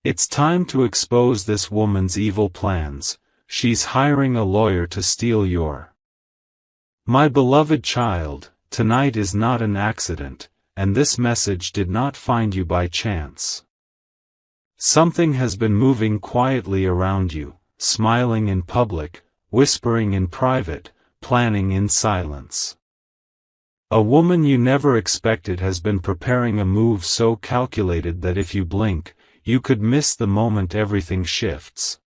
It's time to expose this woman's evil plans. She's hiring a lawyer to steal your. My beloved child, tonight is not an accident, and this message did not find you by chance. Something has been moving quietly around you, smiling in public, whispering in private, planning in silence. A woman you never expected has been preparing a move so calculated that if you blink, you could miss the moment everything shifts.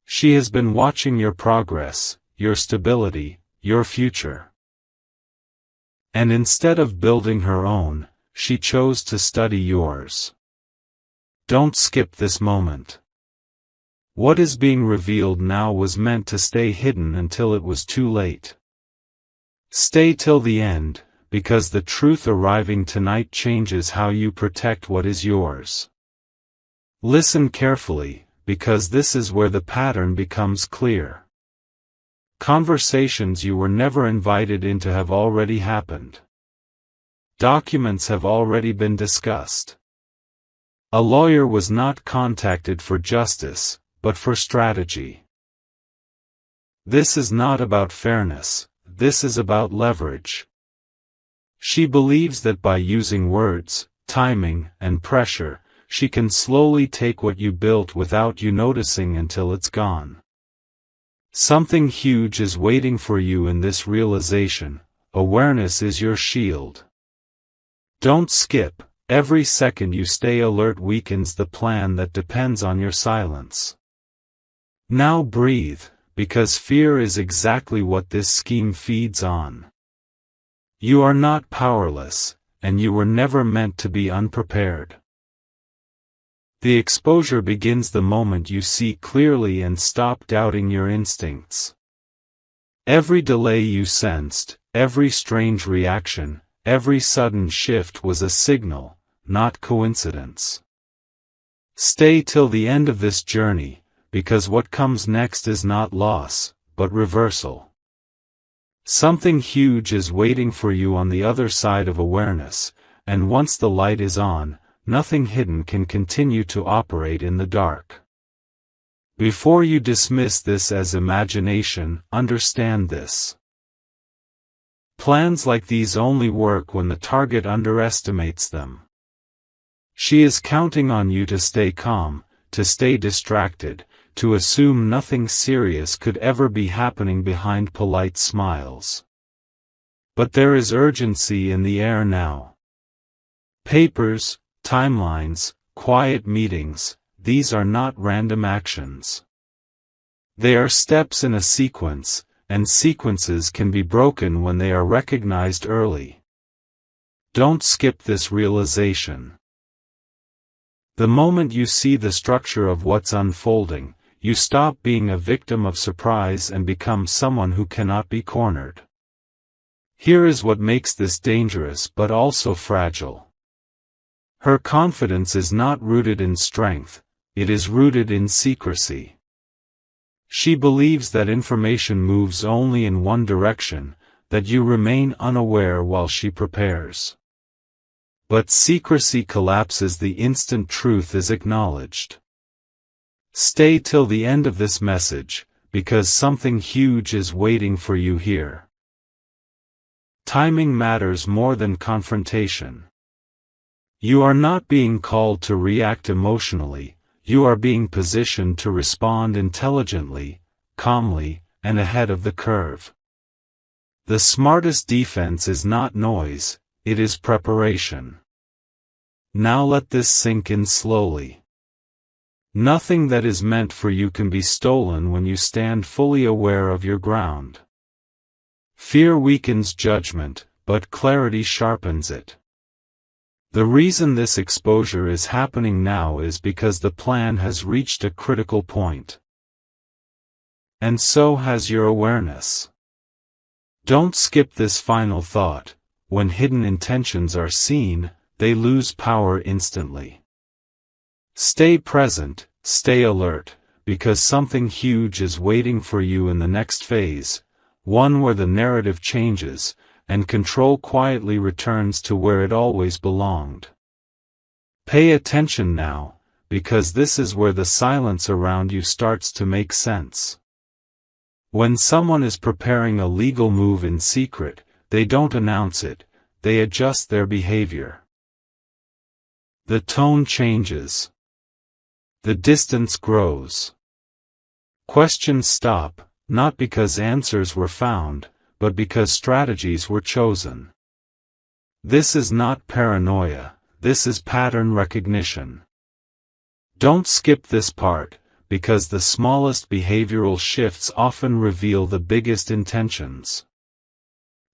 She has been watching your progress, your stability, your future. And instead of building her own, she chose to study yours. Don't skip this moment. What is being revealed now was meant to stay hidden until it was too late. Stay till the end, because the truth arriving tonight changes how you protect what is yours. Listen carefully, because this is where the pattern becomes clear. Conversations you were never invited into have already happened. Documents have already been discussed. A lawyer was not contacted for justice, but for strategy. This is not about fairness, this is about leverage. She believes that by using words, timing, and pressure, she can slowly take what you built without you noticing until it's gone. Something huge is waiting for you in this realization. Awareness is your shield. Don't skip. Every second you stay alert weakens the plan that depends on your silence. Now breathe, because fear is exactly what this scheme feeds on. You are not powerless, and you were never meant to be unprepared. The exposure begins the moment you see clearly and stop doubting your instincts. Every delay you sensed, every strange reaction, every sudden shift was a signal, not coincidence. Stay till the end of this journey, because what comes next is not loss, but reversal. Something huge is waiting for you on the other side of awareness, and once the light is on, nothing hidden can continue to operate in the dark. Before you dismiss this as imagination, understand this. Plans like these only work when the target underestimates them. She is counting on you to stay calm, to stay distracted, to assume nothing serious could ever be happening behind polite smiles. But there is urgency in the air now. Papers, timelines, quiet meetings, these are not random actions. They are steps in a sequence, and sequences can be broken when they are recognized early. Don't skip this realization. The moment you see the structure of what's unfolding, you stop being a victim of surprise and become someone who cannot be cornered. Here is what makes this dangerous but also fragile. Her confidence is not rooted in strength, it is rooted in secrecy. She believes that information moves only in one direction, that you remain unaware while she prepares. But secrecy collapses the instant truth is acknowledged. Stay till the end of this message, because something huge is waiting for you here. Timing matters more than confrontation. You are not being called to react emotionally, you are being positioned to respond intelligently, calmly, and ahead of the curve. The smartest defense is not noise, it is preparation. Now let this sink in slowly. Nothing that is meant for you can be stolen when you stand fully aware of your ground. Fear weakens judgment, but clarity sharpens it. The reason this exposure is happening now is because the plan has reached a critical point. And so has your awareness. Don't skip this final thought. When hidden intentions are seen, they lose power instantly. Stay present, stay alert, because something huge is waiting for you in the next phase, one where the narrative changes, and control quietly returns to where it always belonged. Pay attention now, because this is where the silence around you starts to make sense. When someone is preparing a legal move in secret, they don't announce it, they adjust their behavior. The tone changes. The distance grows. Questions stop, not because answers were found, but because strategies were chosen. This is not paranoia, this is pattern recognition. Don't skip this part, because the smallest behavioral shifts often reveal the biggest intentions.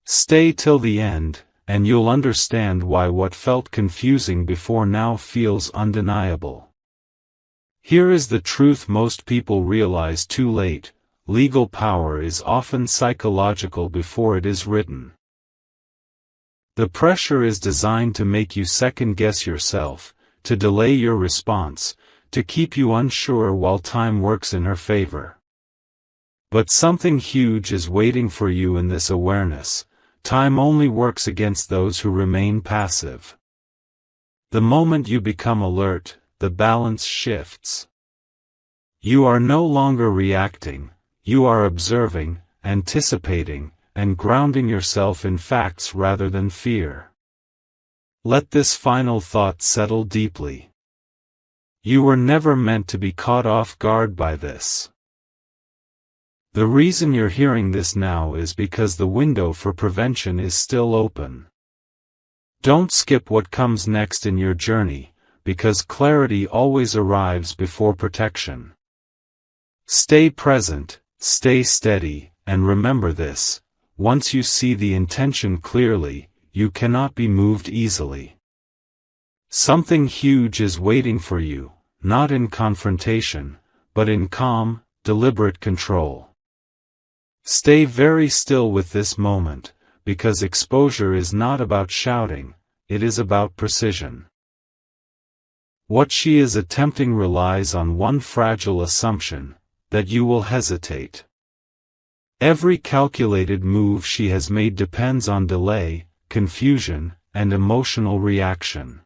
Stay till the end, and you'll understand why what felt confusing before now feels undeniable. Here is the truth most people realize too late: legal power is often psychological before it is written. The pressure is designed to make you second-guess yourself, to delay your response, to keep you unsure while time works in her favor. But something huge is waiting for you in this awareness. Time only works against those who remain passive. The moment you become alert, the balance shifts. You are no longer reacting, you are observing, anticipating, and grounding yourself in facts rather than fear. Let this final thought settle deeply. You were never meant to be caught off guard by this. The reason you're hearing this now is because the window for prevention is still open. Don't skip what comes next in your journey, because clarity always arrives before protection. Stay present, stay steady, and remember this: once you see the intention clearly, you cannot be moved easily. Something huge is waiting for you, not in confrontation, but in calm, deliberate control. Stay very still with this moment, because exposure is not about shouting, it is about precision. What she is attempting relies on one fragile assumption: that you will hesitate. Every calculated move she has made depends on delay, confusion, and emotional reaction.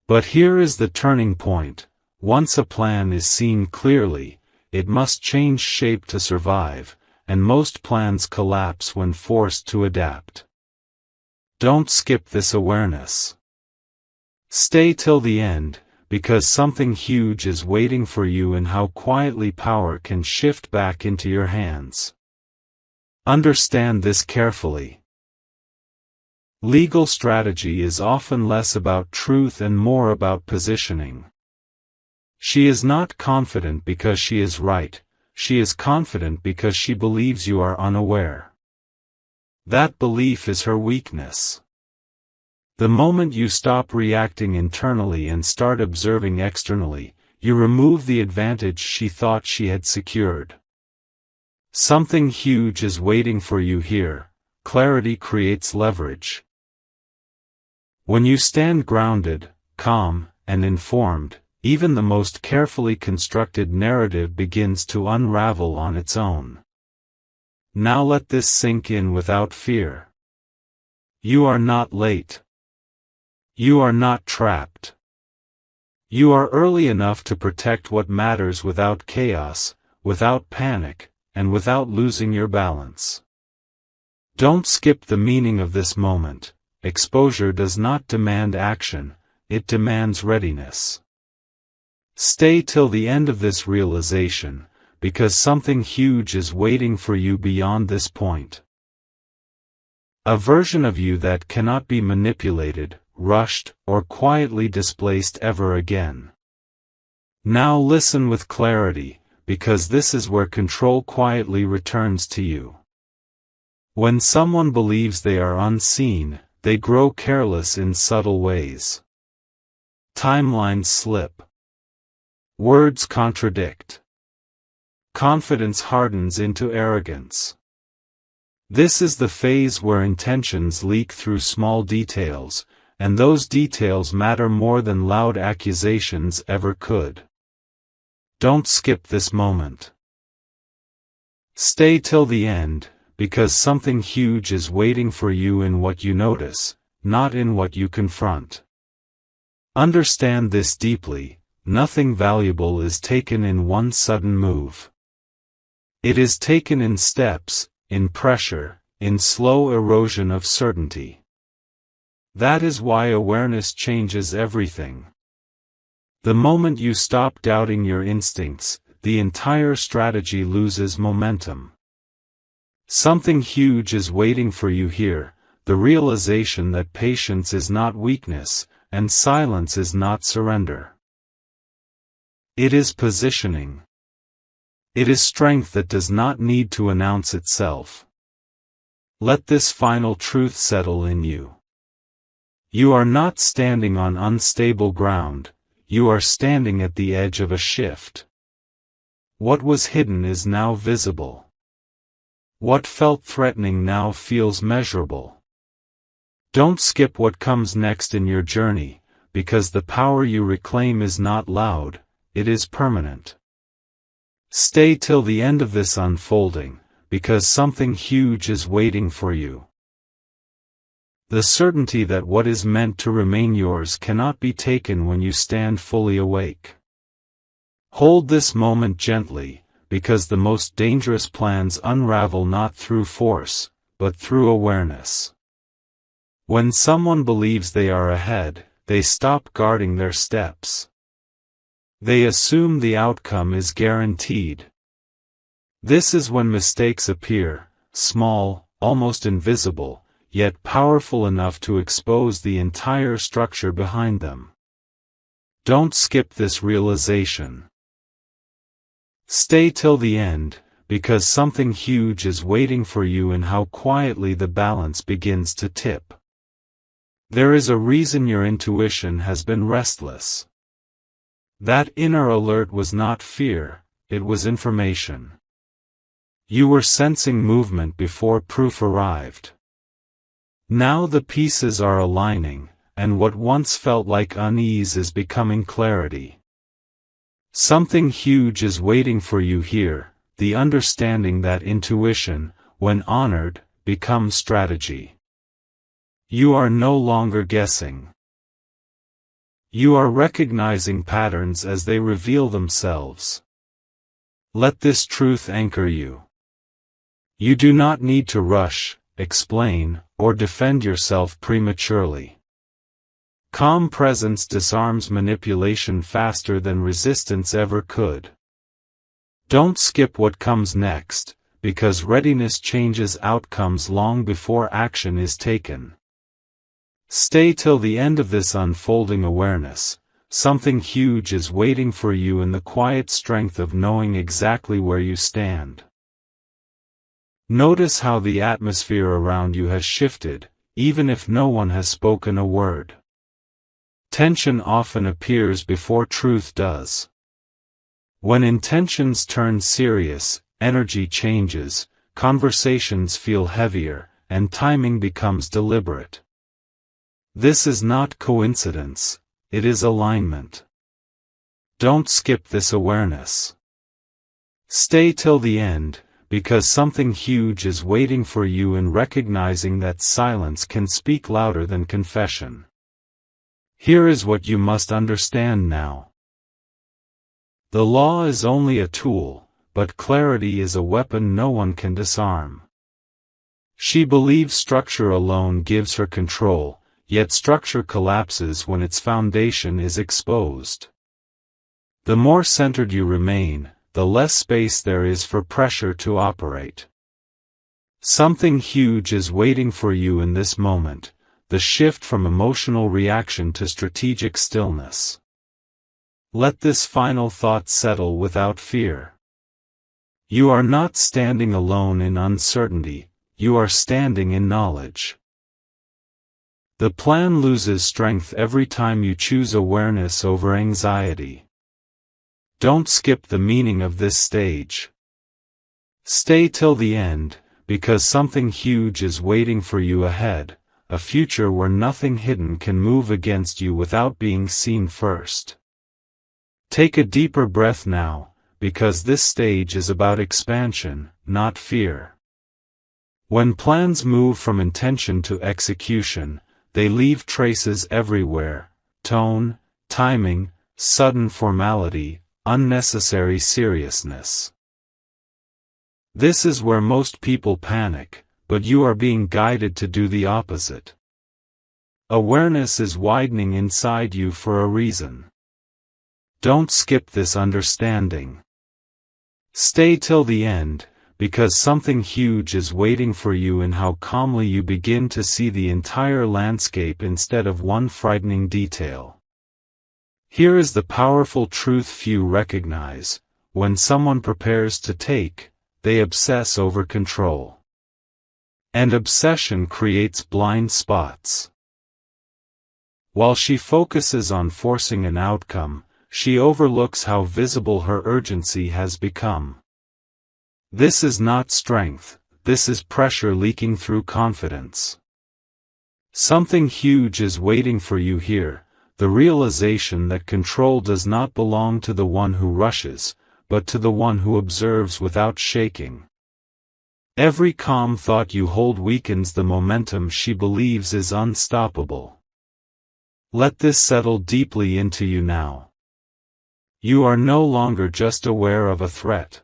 But here is the turning point: once a plan is seen clearly, it must change shape to survive, and most plans collapse when forced to adapt. Don't skip this awareness. Stay till the end, because something huge is waiting for you in how quietly power can shift back into your hands. Understand this carefully. Legal strategy is often less about truth and more about positioning. She is not confident because she is right, she is confident because she believes you are unaware. That belief is her weakness. The moment you stop reacting internally and start observing externally, you remove the advantage she thought she had secured. Something huge is waiting for you here. Clarity creates leverage. When you stand grounded, calm, and informed, even the most carefully constructed narrative begins to unravel on its own. Now let this sink in without fear. You are not late. You are not trapped. You are early enough to protect what matters without chaos, without panic, and without losing your balance. Don't skip the meaning of this moment. Exposure does not demand action, it demands readiness. Stay till the end of this realization, because something huge is waiting for you beyond this point. A version of you that cannot be manipulated, rushed, or quietly displaced ever again. Now listen with clarity, because this is where control quietly returns to you. When someone believes they are unseen, they grow careless in subtle ways. Timelines slip. Words contradict. Confidence hardens into arrogance. This is the phase where intentions leak through small details, and those details matter more than loud accusations ever could. Don't skip this moment. Stay till the end, because something huge is waiting for you in what you notice, not in what you confront. Understand this deeply: nothing valuable is taken in one sudden move. It is taken in steps, in pressure, in slow erosion of certainty. That is why awareness changes everything. The moment you stop doubting your instincts, the entire strategy loses momentum. Something huge is waiting for you here, the realization that patience is not weakness, and silence is not surrender. It is positioning. It is strength that does not need to announce itself. Let this final truth settle in you. You are not standing on unstable ground, you are standing at the edge of a shift. What was hidden is now visible. What felt threatening now feels measurable. Don't skip what comes next in your journey, because the power you reclaim is not loud, it is permanent. Stay till the end of this unfolding, because something huge is waiting for you. The certainty that what is meant to remain yours cannot be taken when you stand fully awake. Hold this moment gently, because the most dangerous plans unravel not through force, but through awareness. When someone believes they are ahead, they stop guarding their steps. They assume the outcome is guaranteed. This is when mistakes appear, small, almost invisible, yet powerful enough to expose the entire structure behind them. Don't skip this realization. Stay till the end, because something huge is waiting for you in how quietly the balance begins to tip. There is a reason your intuition has been restless. That inner alert was not fear, it was information. You were sensing movement before proof arrived. Now the pieces are aligning, and what once felt like unease is becoming clarity. Something huge is waiting for you here, the understanding that intuition, when honored, becomes strategy. You are no longer guessing. You are recognizing patterns as they reveal themselves. Let this truth anchor you. You do not need to rush, explain, or defend yourself prematurely. Calm presence disarms manipulation faster than resistance ever could. Don't skip what comes next, because readiness changes outcomes long before action is taken. Stay till the end of this unfolding awareness. Something huge is waiting for you in the quiet strength of knowing exactly where you stand. Notice how the atmosphere around you has shifted, even if no one has spoken a word. Tension often appears before truth does. When intentions turn serious, energy changes, conversations feel heavier, and timing becomes deliberate. This is not coincidence, it is alignment. Don't skip this awareness. Stay till the end, because something huge is waiting for you in recognizing that silence can speak louder than confession. Here is what you must understand now. The law is only a tool, but clarity is a weapon no one can disarm. She believes structure alone gives her control, yet structure collapses when its foundation is exposed. The more centered you remain, the less space there is for pressure to operate. Something huge is waiting for you in this moment, the shift from emotional reaction to strategic stillness. Let this final thought settle without fear. You are not standing alone in uncertainty, you are standing in knowledge. The plan loses strength every time you choose awareness over anxiety. Don't skip the meaning of this stage. Stay till the end, because something huge is waiting for you ahead, a future where nothing hidden can move against you without being seen first. Take a deeper breath now, because this stage is about expansion, not fear. When plans move from intention to execution, they leave traces everywhere: tone, timing, sudden formality, unnecessary seriousness. This is where most people panic, but you are being guided to do the opposite. Awareness is widening inside you for a reason. Don't skip this understanding. Stay till the end, because something huge is waiting for you in how calmly you begin to see the entire landscape instead of one frightening detail. Here is the powerful truth few recognize: when someone prepares to take, they obsess over control. And obsession creates blind spots. While she focuses on forcing an outcome, she overlooks how visible her urgency has become. This is not strength, this is pressure leaking through confidence. Something huge is waiting for you here, the realization that control does not belong to the one who rushes, but to the one who observes without shaking. Every calm thought you hold weakens the momentum she believes is unstoppable. Let this settle deeply into you now. You are no longer just aware of a threat.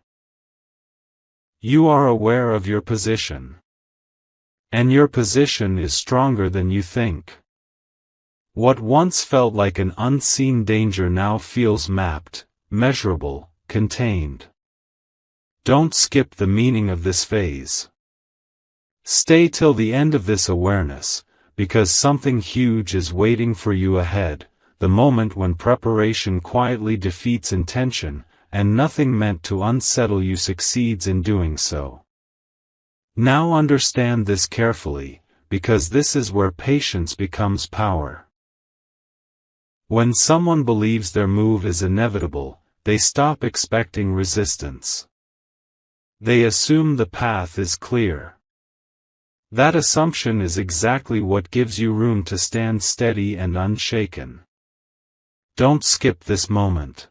You are aware of your position. And your position is stronger than you think. What once felt like an unseen danger now feels mapped, measurable, contained. Don't skip the meaning of this phase. Stay till the end of this awareness, because something huge is waiting for you ahead, the moment when preparation quietly defeats intention, and nothing meant to unsettle you succeeds in doing so. Now understand this carefully, because this is where patience becomes power. When someone believes their move is inevitable, they stop expecting resistance. They assume the path is clear. That assumption is exactly what gives you room to stand steady and unshaken. Don't skip this moment.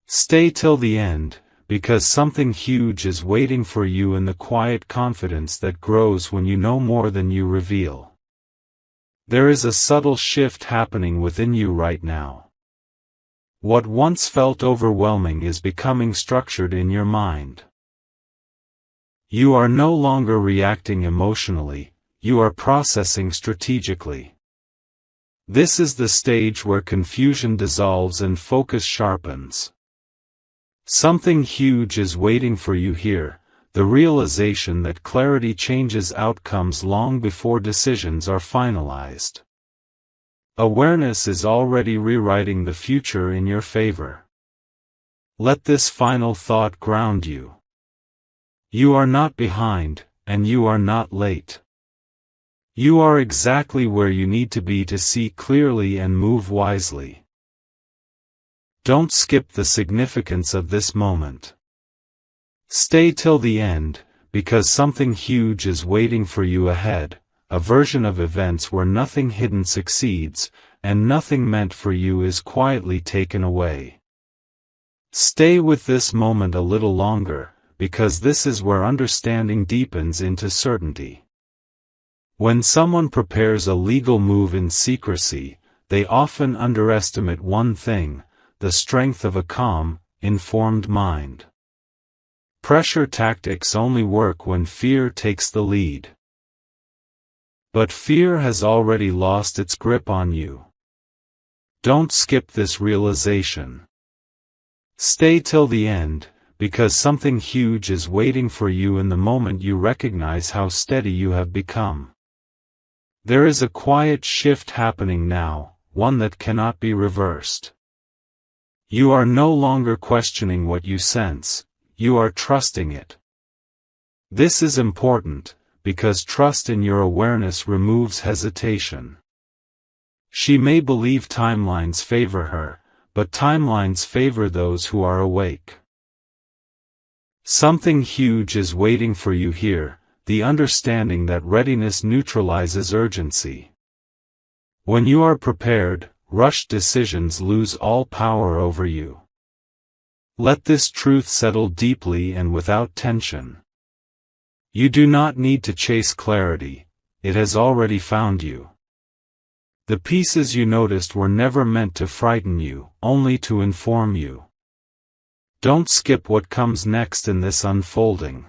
Stay till the end, because something huge is waiting for you in the quiet confidence that grows when you know more than you reveal. There is a subtle shift happening within you right now. What once felt overwhelming is becoming structured in your mind. You are no longer reacting emotionally, you are processing strategically. This is the stage where confusion dissolves and focus sharpens. Something huge is waiting for you here, the realization that clarity changes outcomes long before decisions are finalized. Awareness is already rewriting the future in your favor. Let this final thought ground you. You are not behind, and you are not late. You are exactly where you need to be to see clearly and move wisely. Don't skip the significance of this moment. Stay till the end, because something huge is waiting for you ahead, a version of events where nothing hidden succeeds, and nothing meant for you is quietly taken away. Stay with this moment a little longer, because this is where understanding deepens into certainty. When someone prepares a legal move in secrecy, they often underestimate one thing: the strength of a calm, informed mind. Pressure tactics only work when fear takes the lead. But fear has already lost its grip on you. Don't skip this realization. Stay till the end, because something huge is waiting for you in the moment you recognize how steady you have become. There is a quiet shift happening now, one that cannot be reversed. You are no longer questioning what you sense, you are trusting it. This is important, because trust in your awareness removes hesitation. She may believe timelines favor her, but timelines favor those who are awake. Something huge is waiting for you here, the understanding that readiness neutralizes urgency. When you are prepared, rushed decisions lose all power over you. Let this truth settle deeply and without tension. You do not need to chase clarity, it has already found you. The pieces you noticed were never meant to frighten you, only to inform you. Don't skip what comes next in this unfolding.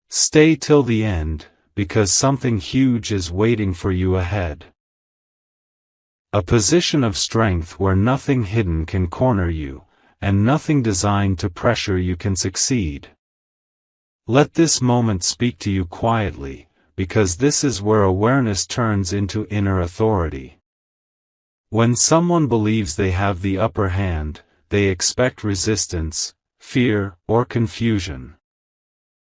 Stay till the end, because something huge is waiting for you ahead. A position of strength where nothing hidden can corner you, and nothing designed to pressure you can succeed. Let this moment speak to you quietly, because this is where awareness turns into inner authority. When someone believes they have the upper hand, they expect resistance, fear, or confusion.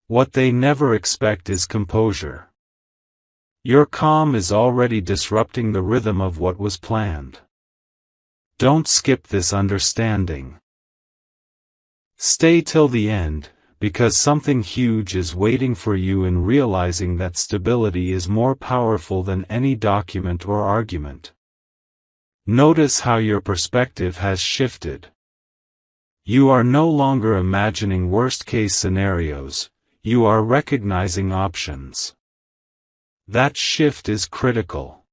What they never expect is composure. Your calm is already disrupting the rhythm of what was planned. Don't skip this understanding. Stay till the end, because something huge is waiting for you in realizing that stability is more powerful than any document or argument. Notice how your perspective has shifted. You are no longer imagining worst-case scenarios, you are recognizing options. That shift is critical.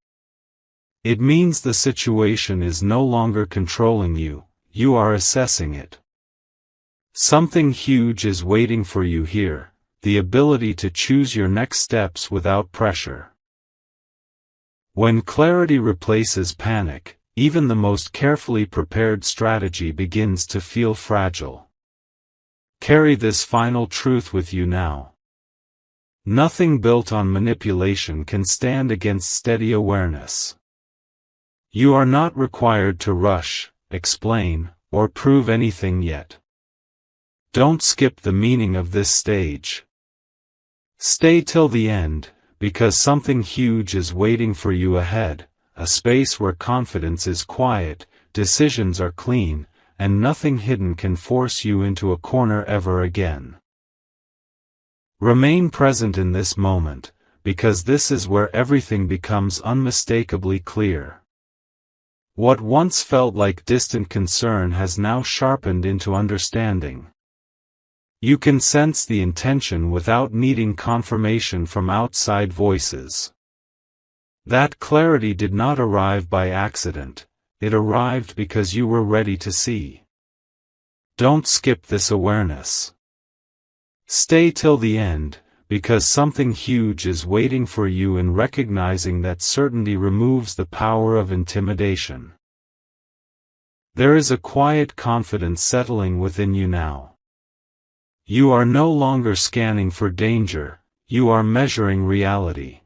It means the situation is no longer controlling you, you are assessing it. Something huge is waiting for you here, the ability to choose your next steps without pressure. When clarity replaces panic, even the most carefully prepared strategy begins to feel fragile. Carry this final truth with you now. Nothing built on manipulation can stand against steady awareness. You are not required to rush, explain, or prove anything yet. Don't skip the meaning of this stage. Stay till the end, because something huge is waiting for you ahead, a space where confidence is quiet, decisions are clean, and nothing hidden can force you into a corner ever again. Remain present in this moment, because this is where everything becomes unmistakably clear. What once felt like distant concern has now sharpened into understanding. You can sense the intention without needing confirmation from outside voices. That clarity did not arrive by accident, it arrived because you were ready to see. Don't skip this awareness. Stay till the end, because something huge is waiting for you in recognizing that certainty removes the power of intimidation. There is a quiet confidence settling within you now. You are no longer scanning for danger, you are measuring reality.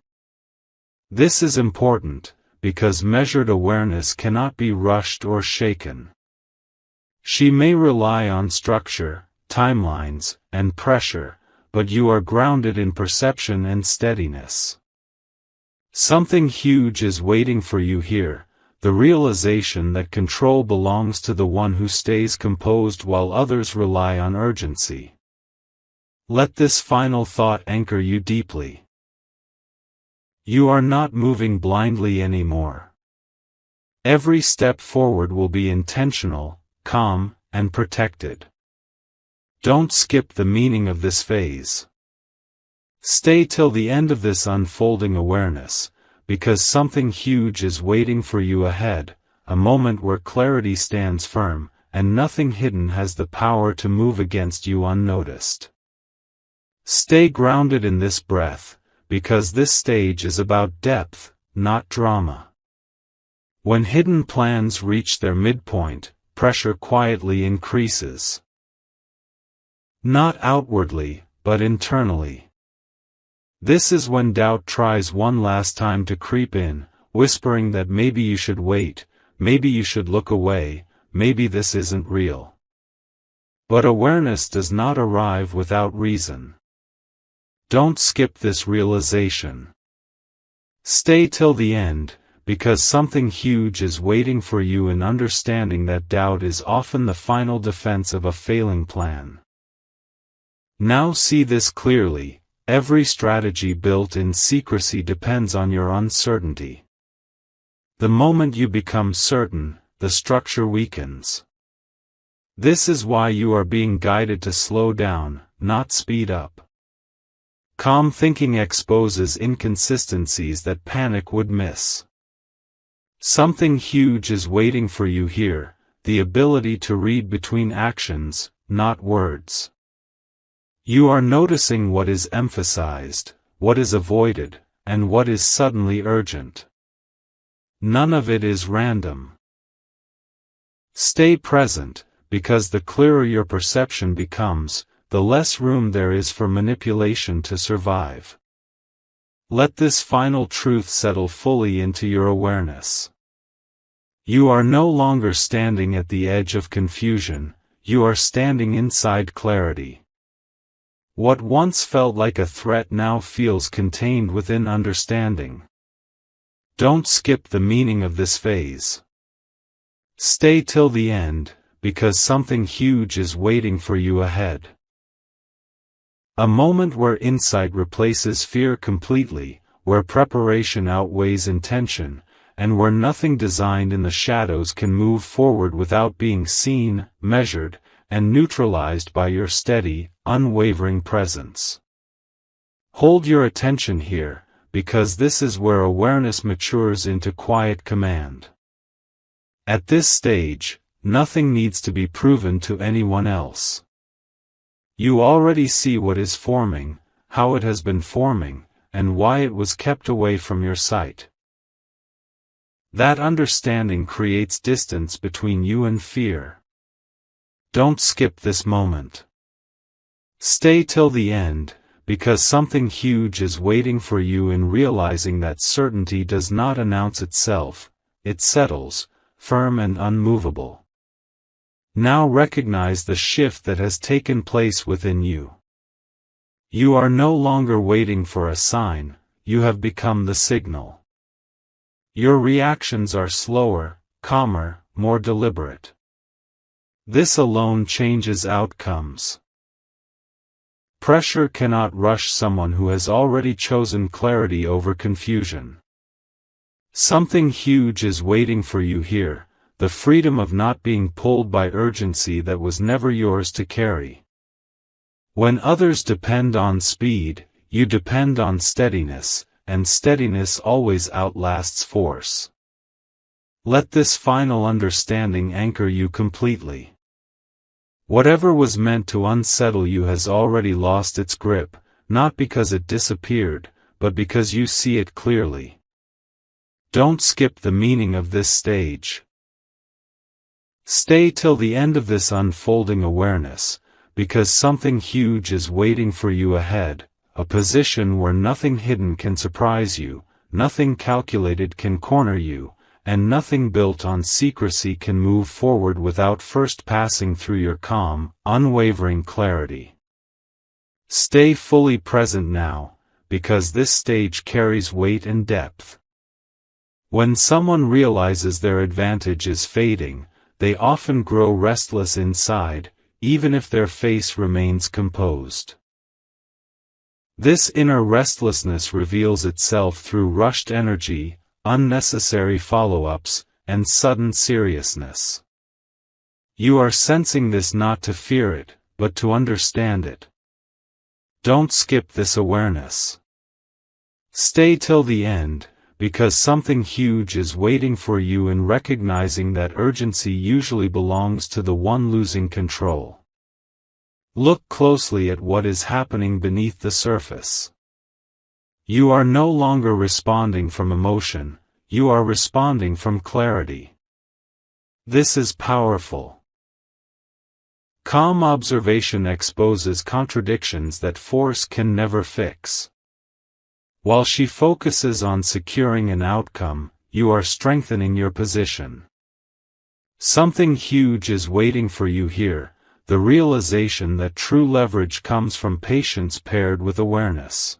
This is important, because measured awareness cannot be rushed or shaken. She may rely on structure, timelines, and pressure, but you are grounded in perception and steadiness. Something huge is waiting for you here, the realization that control belongs to the one who stays composed while others rely on urgency. Let this final thought anchor you deeply. You are not moving blindly anymore. Every step forward will be intentional, calm, and protected. Don't skip the meaning of this phase. Stay till the end of this unfolding awareness, because something huge is waiting for you ahead, a moment where clarity stands firm, and nothing hidden has the power to move against you unnoticed. Stay grounded in this breath, because this stage is about depth, not drama. When hidden plans reach their midpoint, pressure quietly increases. Not outwardly, but internally. This is when doubt tries one last time to creep in, whispering that maybe you should wait, maybe you should look away, maybe this isn't real. But awareness does not arrive without reason. Don't skip this realization. Stay till the end, because something huge is waiting for you in understanding that doubt is often the final defense of a failing plan. Now see this clearly, every strategy built in secrecy depends on your uncertainty. The moment you become certain, the structure weakens. This is why you are being guided to slow down, not speed up. Calm thinking exposes inconsistencies that panic would miss. Something huge is waiting for you here, the ability to read between actions, not words. You are noticing what is emphasized, what is avoided, and what is suddenly urgent. None of it is random. Stay present, because the clearer your perception becomes, the less room there is for manipulation to survive. Let this final truth settle fully into your awareness. You are no longer standing at the edge of confusion, you are standing inside clarity. What once felt like a threat now feels contained within understanding. Don't skip the meaning of this phase. Stay till the end, because something huge is waiting for you ahead. A moment where insight replaces fear completely, where preparation outweighs intention, and where nothing designed in the shadows can move forward without being seen, measured, and neutralized by your steady, unwavering presence. Hold your attention here, because this is where awareness matures into quiet command. At this stage, nothing needs to be proven to anyone else. You already see what is forming, how it has been forming, and why it was kept away from your sight. That understanding creates distance between you and fear. Don't skip this moment. Stay till the end, because something huge is waiting for you in realizing that certainty does not announce itself, it settles, firm and unmovable. Now recognize the shift that has taken place within you. You are no longer waiting for a sign, you have become the signal. Your reactions are slower, calmer, more deliberate. This alone changes outcomes. Pressure cannot rush someone who has already chosen clarity over confusion. Something huge is waiting for you here, the freedom of not being pulled by urgency that was never yours to carry. When others depend on speed, you depend on steadiness, and steadiness always outlasts force. Let this final understanding anchor you completely. Whatever was meant to unsettle you has already lost its grip, not because it disappeared, but because you see it clearly. Don't skip the meaning of this stage. Stay till the end of this unfolding awareness, because something huge is waiting for you ahead, a position where nothing hidden can surprise you, nothing calculated can corner you, and nothing built on secrecy can move forward without first passing through your calm, unwavering clarity. Stay fully present now, because this stage carries weight and depth. When someone realizes their advantage is fading, they often grow restless inside, even if their face remains composed. This inner restlessness reveals itself through rushed energy, unnecessary follow-ups, and sudden seriousness. You are sensing this not to fear it, but to understand it. Don't skip this awareness. Stay till the end, because something huge is waiting for you in recognizing that urgency usually belongs to the one losing control. Look closely at what is happening beneath the surface. You are no longer responding from emotion, you are responding from clarity. This is powerful. Calm observation exposes contradictions that force can never fix. While she focuses on securing an outcome, you are strengthening your position. Something huge is waiting for you here, the realization that true leverage comes from patience paired with awareness.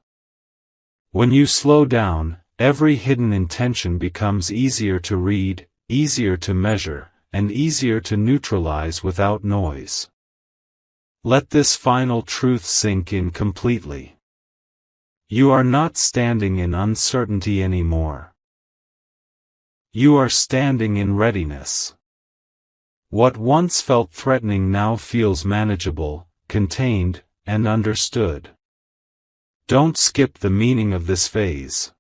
When you slow down, every hidden intention becomes easier to read, easier to measure, and easier to neutralize without noise. Let this final truth sink in completely. You are not standing in uncertainty anymore. You are standing in readiness. What once felt threatening now feels manageable, contained, and understood. Don't skip the meaning of this phase.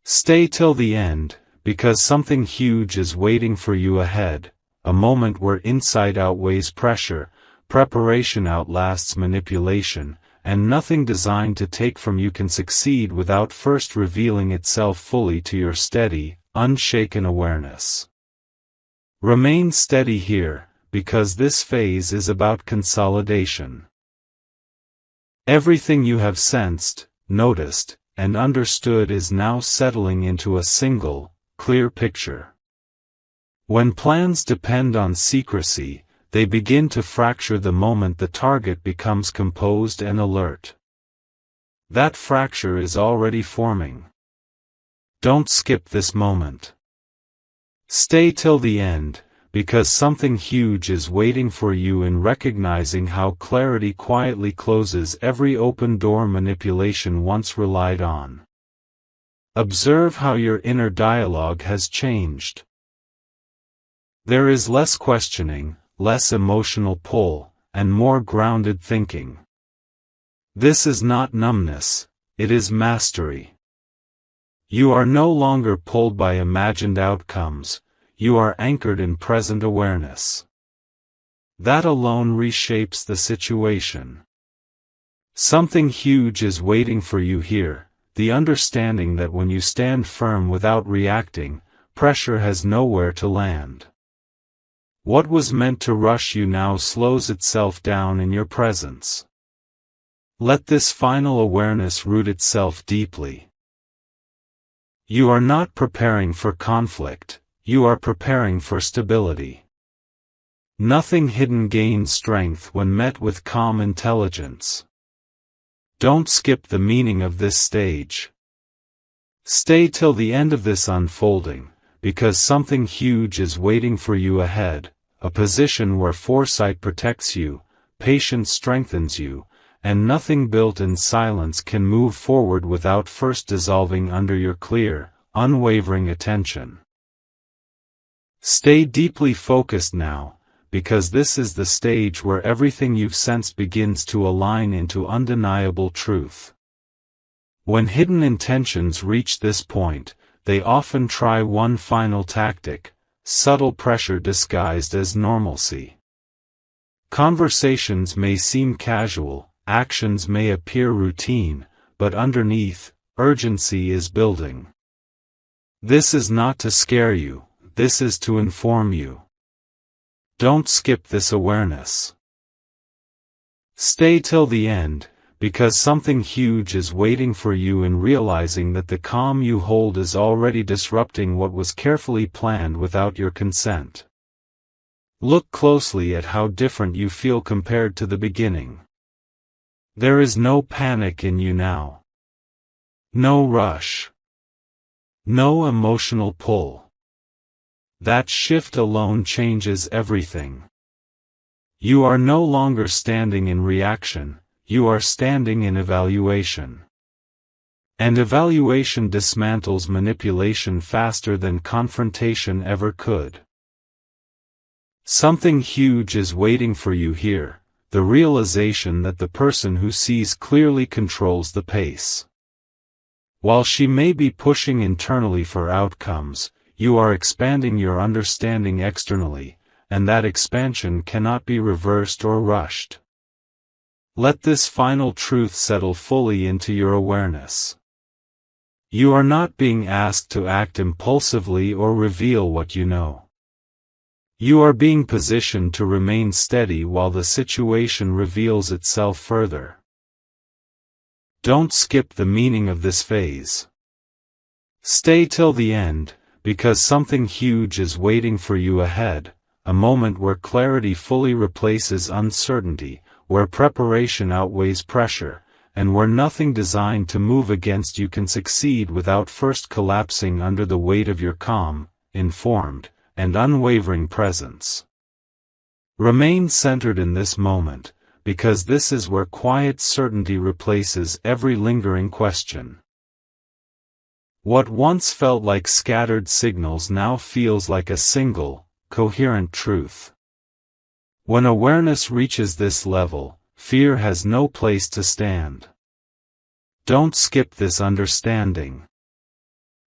Stay till the end, because something huge is waiting for you ahead, a moment where insight outweighs pressure, preparation outlasts manipulation, and nothing designed to take from you can succeed without first revealing itself fully to your steady, unshaken awareness. Remain steady here, because this phase is about consolidation. Everything you have sensed, noticed, and understood is now settling into a single, clear picture. When plans depend on secrecy, they begin to fracture the moment the target becomes composed and alert. That fracture is already forming. Don't skip this moment. Stay till the end, because something huge is waiting for you in recognizing how clarity quietly closes every open door manipulation once relied on. Observe how your inner dialogue has changed. There is less questioning, less emotional pull, and more grounded thinking. This is not numbness, it is mastery. You are no longer pulled by imagined outcomes, you are anchored in present awareness. That alone reshapes the situation. Something huge is waiting for you here, the understanding that when you stand firm without reacting, pressure has nowhere to land. What was meant to rush you now slows itself down in your presence. Let this final awareness root itself deeply. You are not preparing for conflict, you are preparing for stability. Nothing hidden gains strength when met with calm intelligence. Don't skip the meaning of this stage. Stay till the end of this unfolding, because something huge is waiting for you ahead, a position where foresight protects you, patience strengthens you, and nothing built in silence can move forward without first dissolving under your clear, unwavering attention. Stay deeply focused now, because this is the stage where everything you've sensed begins to align into undeniable truth. When hidden intentions reach this point, they often try one final tactic, subtle pressure disguised as normalcy. Conversations may seem casual, actions may appear routine, but underneath, urgency is building. This is not to scare you, this is to inform you. Don't skip this awareness. Stay till the end, because something huge is waiting for you in realizing that the calm you hold is already disrupting what was carefully planned without your consent. Look closely at how different you feel compared to the beginning. There is no panic in you now. No rush. No emotional pull. That shift alone changes everything. You are no longer standing in reaction, you are standing in evaluation. And evaluation dismantles manipulation faster than confrontation ever could. Something huge is waiting for you here, the realization that the person who sees clearly controls the pace. While she may be pushing internally for outcomes, you are expanding your understanding externally, and that expansion cannot be reversed or rushed. Let this final truth settle fully into your awareness. You are not being asked to act impulsively or reveal what you know. You are being positioned to remain steady while the situation reveals itself further. Don't skip the meaning of this phase. Stay till the end, because something huge is waiting for you ahead, a moment where clarity fully replaces uncertainty, where preparation outweighs pressure, and where nothing designed to move against you can succeed without first collapsing under the weight of your calm, informed, and unwavering presence. Remain centered in this moment, because this is where quiet certainty replaces every lingering question. What once felt like scattered signals now feels like a single, coherent truth. When awareness reaches this level, fear has no place to stand. Don't skip this understanding.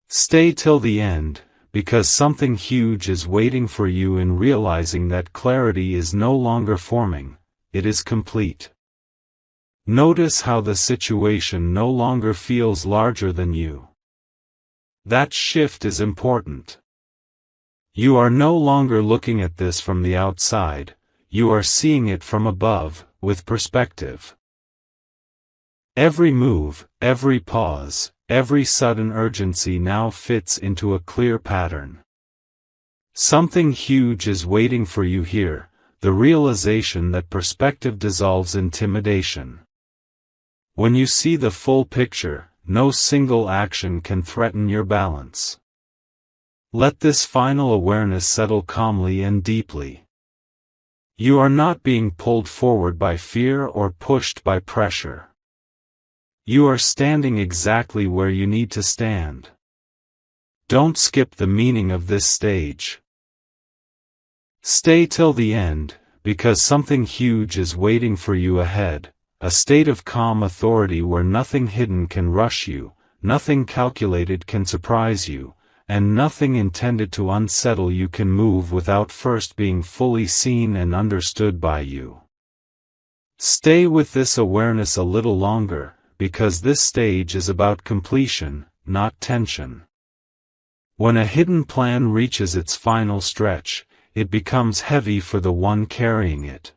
Stay till the end, because something huge is waiting for you in realizing that clarity is no longer forming, it is complete. Notice how the situation no longer feels larger than you. That shift is important. You are no longer looking at this from the outside, you are seeing it from above, with perspective. Every move, every pause, every sudden urgency now fits into a clear pattern. Something huge is waiting for you here, the realization that perspective dissolves intimidation. When you see the full picture, no single action can threaten your balance. Let this final awareness settle calmly and deeply. You are not being pulled forward by fear or pushed by pressure. You are standing exactly where you need to stand. Don't skip the meaning of this stage. Stay till the end, because something huge is waiting for you ahead, a state of calm authority where nothing hidden can rush you, nothing calculated can surprise you, and nothing intended to unsettle you can move without first being fully seen and understood by you. Stay with this awareness a little longer, because this stage is about completion, not tension. When a hidden plan reaches its final stretch, it becomes heavy for the one carrying it.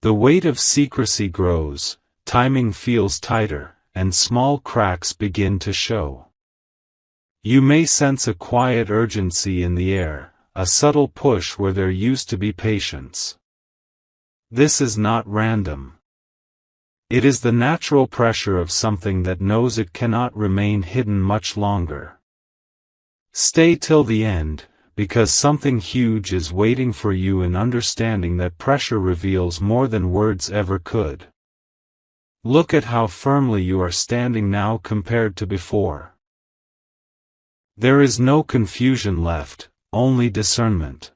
The weight of secrecy grows, timing feels tighter, and small cracks begin to show. You may sense a quiet urgency in the air, a subtle push where there used to be patience. This is not random. It is the natural pressure of something that knows it cannot remain hidden much longer. Stay till the end, because something huge is waiting for you in understanding that pressure reveals more than words ever could. Look at how firmly you are standing now compared to before. There is no confusion left, only discernment.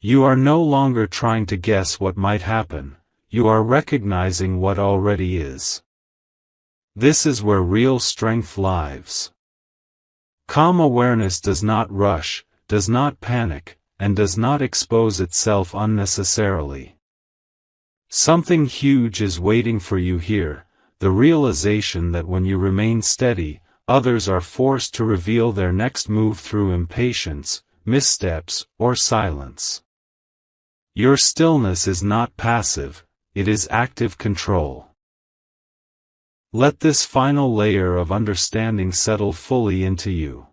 You are no longer trying to guess what might happen, you are recognizing what already is. This is where real strength lies. Calm awareness does not rush, does not panic, and does not expose itself unnecessarily. Something huge is waiting for you here, the realization that when you remain steady, others are forced to reveal their next move through impatience, missteps, or silence. Your stillness is not passive, it is active control. Let this final layer of understanding settle fully into you.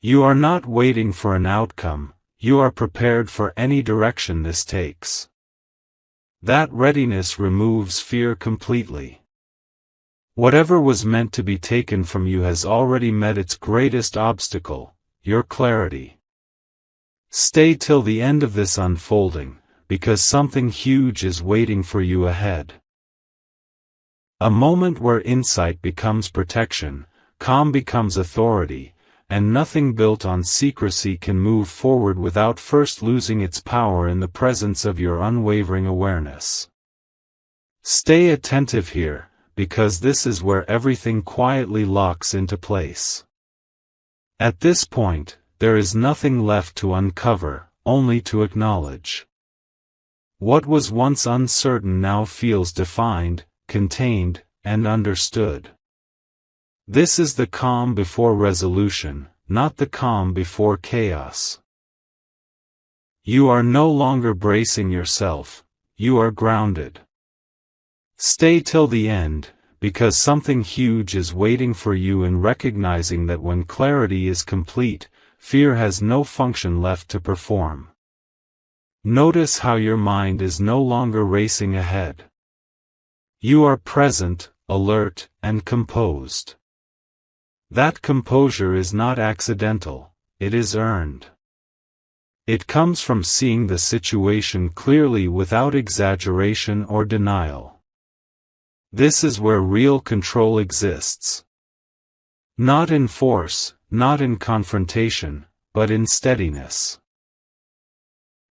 You are not waiting for an outcome, you are prepared for any direction this takes. That readiness removes fear completely. Whatever was meant to be taken from you has already met its greatest obstacle, your clarity. Stay till the end of this unfolding, because something huge is waiting for you ahead. A moment where insight becomes protection, calm becomes authority, and nothing built on secrecy can move forward without first losing its power in the presence of your unwavering awareness. Stay attentive here, because this is where everything quietly locks into place. At this point, there is nothing left to uncover, only to acknowledge. What was once uncertain now feels defined, contained, and understood. This is the calm before resolution, not the calm before chaos. You are no longer bracing yourself, you are grounded. Stay till the end, because something huge is waiting for you in recognizing that when clarity is complete, fear has no function left to perform. Notice how your mind is no longer racing ahead. You are present, alert, and composed. That composure is not accidental, it is earned. It comes from seeing the situation clearly without exaggeration or denial. This is where real control exists. Not in force, not in confrontation, but in steadiness.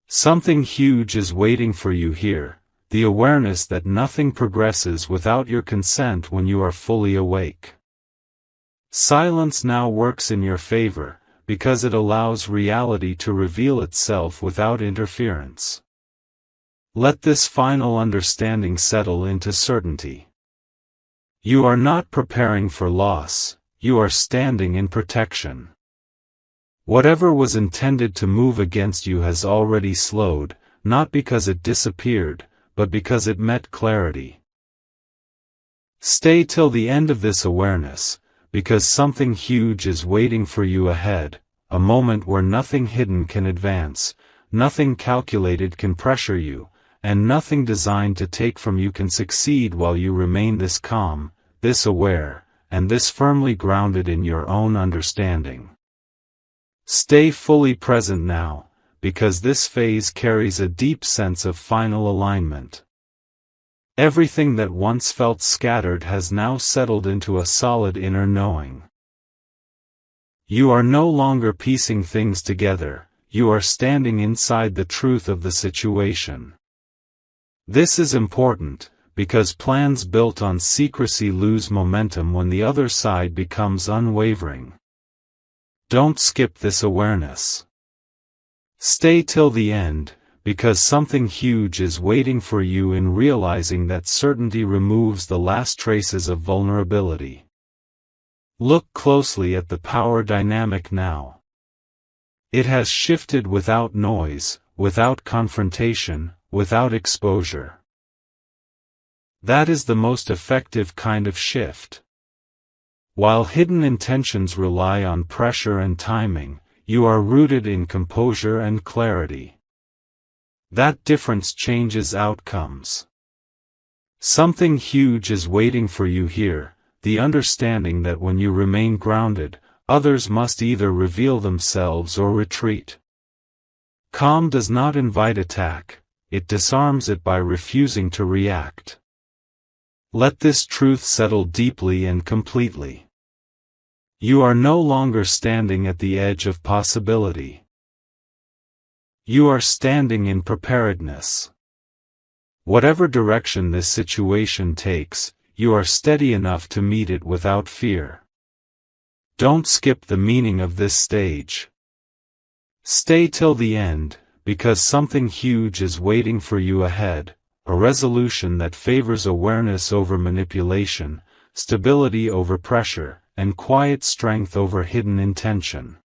Something huge is waiting for you here, the awareness that nothing progresses without your consent when you are fully awake. Silence now works in your favor, because it allows reality to reveal itself without interference. Let this final understanding settle into certainty. You are not preparing for loss, you are standing in protection. Whatever was intended to move against you has already slowed, not because it disappeared, but because it met clarity. Stay till the end of this awareness, because something huge is waiting for you ahead, a moment where nothing hidden can advance, nothing calculated can pressure you, and nothing designed to take from you can succeed while you remain this calm, this aware, and this firmly grounded in your own understanding. Stay fully present now, because this phase carries a deep sense of final alignment. Everything that once felt scattered has now settled into a solid inner knowing. You are no longer piecing things together, you are standing inside the truth of the situation. This is important, because plans built on secrecy lose momentum when the other side becomes unwavering. Don't skip this awareness. Stay till the end, because something huge is waiting for you in realizing that certainty removes the last traces of vulnerability. Look closely at the power dynamic now. It has shifted without noise, without confrontation, without exposure. That is the most effective kind of shift. While hidden intentions rely on pressure and timing, you are rooted in composure and clarity. That difference changes outcomes. Something huge is waiting for you here, the understanding that when you remain grounded, others must either reveal themselves or retreat. Calm does not invite attack, it disarms it by refusing to react. Let this truth settle deeply and completely. You are no longer standing at the edge of possibility. You are standing in preparedness. Whatever direction this situation takes, you are steady enough to meet it without fear. Don't skip the meaning of this stage. Stay till the end, because something huge is waiting for you ahead, a resolution that favors awareness over manipulation, stability over pressure, and quiet strength over hidden intention.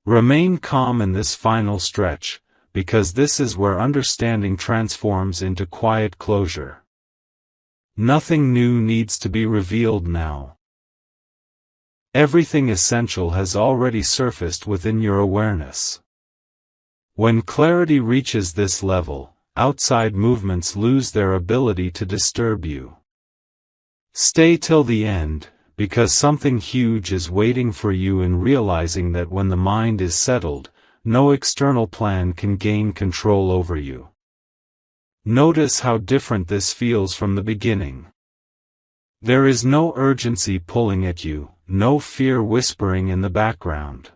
Remain calm in this final stretch, because this is where understanding transforms into quiet closure. Nothing new needs to be revealed now. Everything essential has already surfaced within your awareness. When clarity reaches this level, outside movements lose their ability to disturb you. Stay till the end, because something huge is waiting for you in realizing that when the mind is settled, no external plan can gain control over you. Notice how different this feels from the beginning. There is no urgency pulling at you, no fear whispering in the background.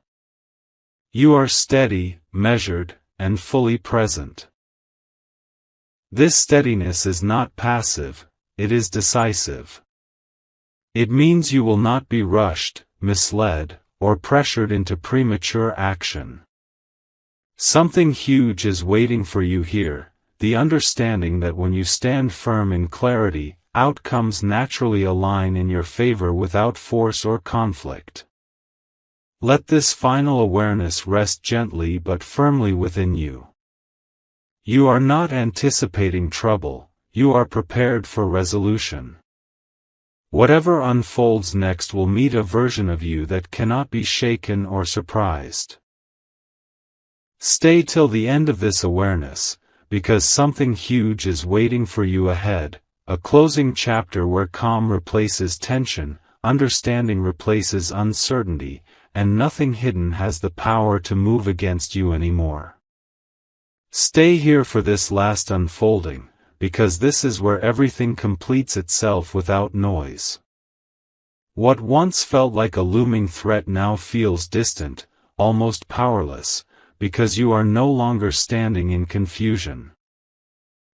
You are steady, measured, and fully present. This steadiness is not passive, it is decisive. It means you will not be rushed, misled, or pressured into premature action. Something huge is waiting for you here, the understanding that when you stand firm in clarity, outcomes naturally align in your favor without force or conflict. Let this final awareness rest gently but firmly within you. You are not anticipating trouble, you are prepared for resolution. Whatever unfolds next will meet a version of you that cannot be shaken or surprised. Stay till the end of this awareness, because something huge is waiting for you ahead, a closing chapter where calm replaces tension, understanding replaces uncertainty, and nothing hidden has the power to move against you anymore. Stay here for this last unfolding, because this is where everything completes itself without noise. What once felt like a looming threat now feels distant, almost powerless, because you are no longer standing in confusion.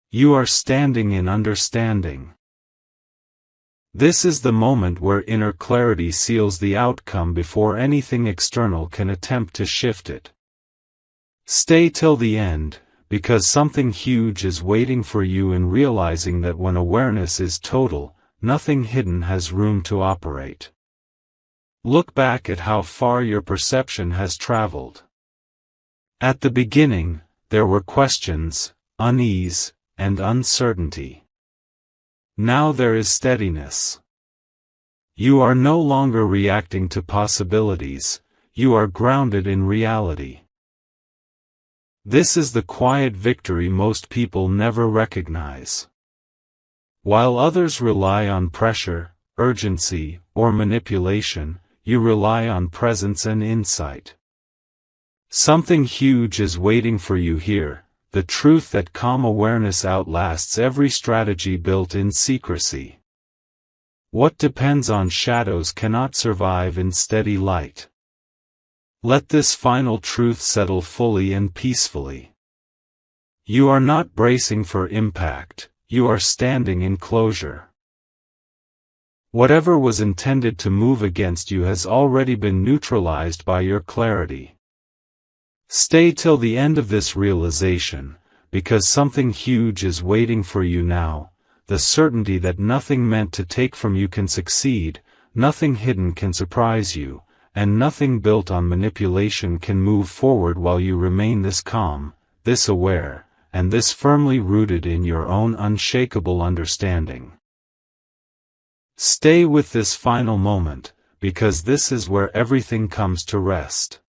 You are standing in understanding. This is the moment where inner clarity seals the outcome before anything external can attempt to shift it. Stay till the end, because something huge is waiting for you in realizing that when awareness is total, nothing hidden has room to operate. Look back at how far your perception has traveled. At the beginning, there were questions, unease, and uncertainty. Now there is steadiness. You are no longer reacting to possibilities, you are grounded in reality. This is the quiet victory most people never recognize. While others rely on pressure, urgency, or manipulation, you rely on presence and insight. Something huge is waiting for you here, the truth that calm awareness outlasts every strategy built in secrecy. What depends on shadows cannot survive in steady light. Let this final truth settle fully and peacefully. You are not bracing for impact, you are standing in closure. Whatever was intended to move against you has already been neutralized by your clarity. Stay till the end of this realization, because something huge is waiting for you now, the certainty that nothing meant to take from you can succeed, nothing hidden can surprise you, and nothing built on manipulation can move forward while you remain this calm, this aware, and this firmly rooted in your own unshakable understanding. Stay with this final moment, because this is where everything comes to rest.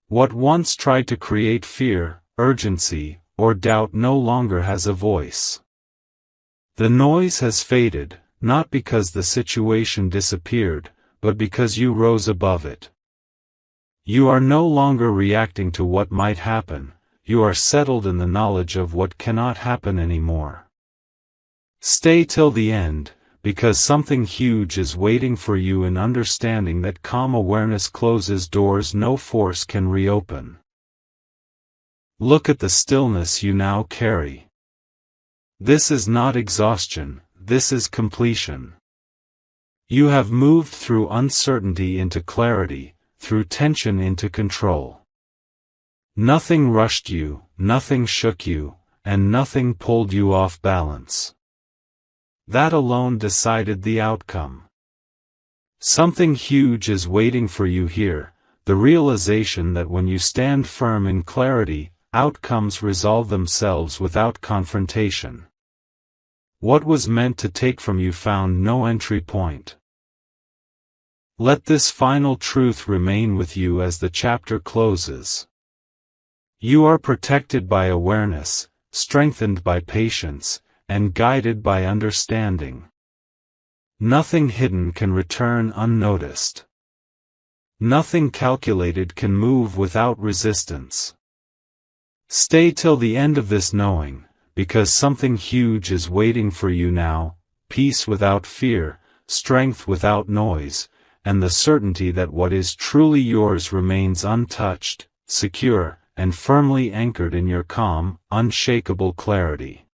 What once tried to create fear, urgency, or doubt no longer has a voice. The noise has faded, not because the situation disappeared, but because you rose above it. You are no longer reacting to what might happen, you are settled in the knowledge of what cannot happen anymore. Stay till the end, because something huge is waiting for you in understanding that calm awareness closes doors no force can reopen. Look at the stillness you now carry. This is not exhaustion, this is completion. You have moved through uncertainty into clarity, through tension into control. Nothing rushed you, nothing shook you, and nothing pulled you off balance. That alone decided the outcome. Something huge is waiting for you here, the realization that when you stand firm in clarity, outcomes resolve themselves without confrontation. What was meant to take from you found no entry point. Let this final truth remain with you as the chapter closes. You are protected by awareness, strengthened by patience, and guided by understanding. Nothing hidden can return unnoticed. Nothing calculated can move without resistance. Stay till the end of this knowing, because something huge is waiting for you now, peace without fear, strength without noise, and the certainty that what is truly yours remains untouched, secure, and firmly anchored in your calm, unshakable clarity.